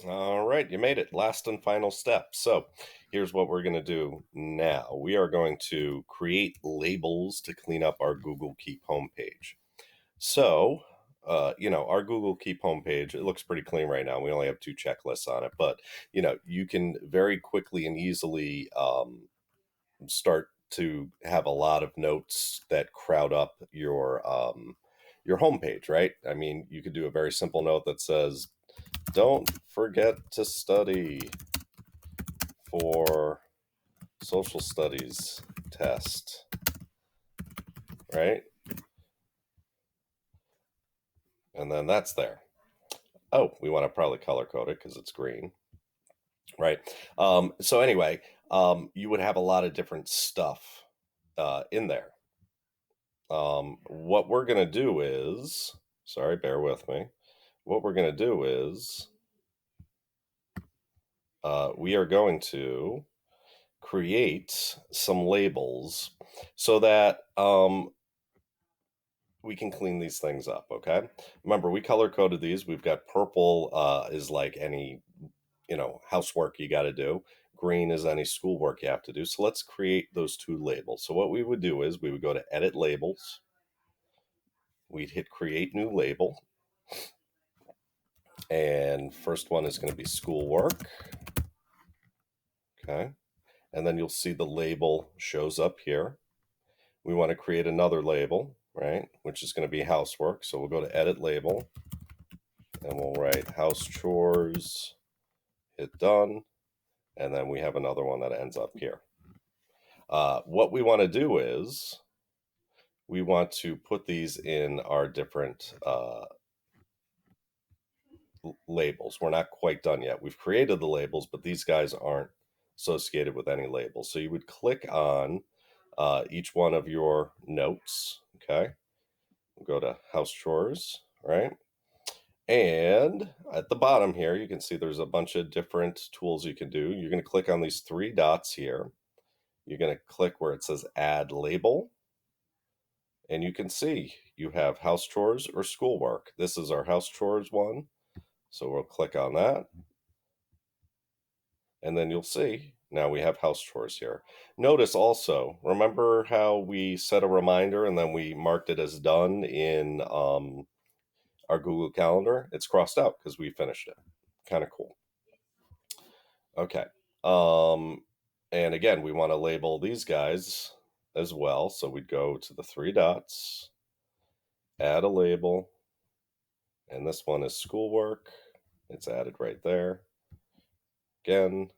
All right, you made it. Last and final step. So here's what we're going to do now. We are going to create labels to clean up our Google Keep homepage. So, our Google Keep homepage, it looks pretty clean right now. We only have two checklists on it, but, you can very quickly and easily start to have a lot of notes that crowd up your homepage, right? I mean, you could do a very simple note that says, "Don't forget to study for social studies test," right? And then that's there. Oh, we want to probably color code it because it's green, right? So anyway, you would have a lot of different stuff in there. What we're going to do is, sorry, bear with me. What we're going to do is we are going to create some labels so that we can clean these things up, okay? Remember, we color coded these. We've got purple is like any, housework you got to do. Green is any schoolwork you have to do. So let's create those two labels. So what we would do is we would go to edit labels. We'd hit create new label. And first one is going to be schoolwork. Okay. And then you'll see the label shows up here. We want to create another label, right? Which is going to be housework. So we'll go to edit label and we'll write house chores, hit done. And then we have another one that ends up here. What we want to do is we want to put these in our different labels. We're not quite done yet. We've created the labels, but these guys aren't associated with any labels. So you would click on each one of your notes. Okay. We'll go to house chores, right? And at the bottom here, you can see there's a bunch of different tools you can do. You're going to click on these three dots here. You're going to click where it says add label. And you can see you have house chores or schoolwork. This is our house chores one. So we'll click on that. And then you'll see now we have house chores here. Notice also, remember how we set a reminder and then we marked it as done in our Google Calendar? It's crossed out because we finished it. Kind of cool. Okay. Um, and again, we want to label these guys as well. So we'd go to the three dots, add a label, and this one is schoolwork. It's added right there. Again,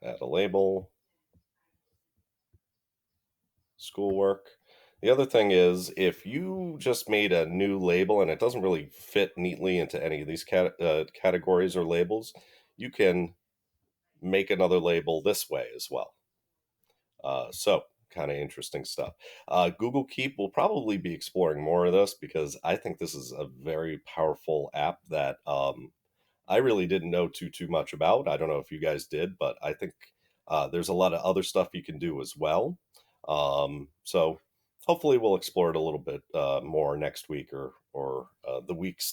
add a label, schoolwork. The other thing is, if you just made a new label and it doesn't really fit neatly into any of these categories or labels, you can make another label this way as well. So, kind of interesting stuff. Google Keep will probably be exploring more of this because I think this is a very powerful app that I really didn't know too much about. I don't know if you guys did, but I think there's a lot of other stuff you can do as well. So hopefully we'll explore it a little bit more next week or the weeks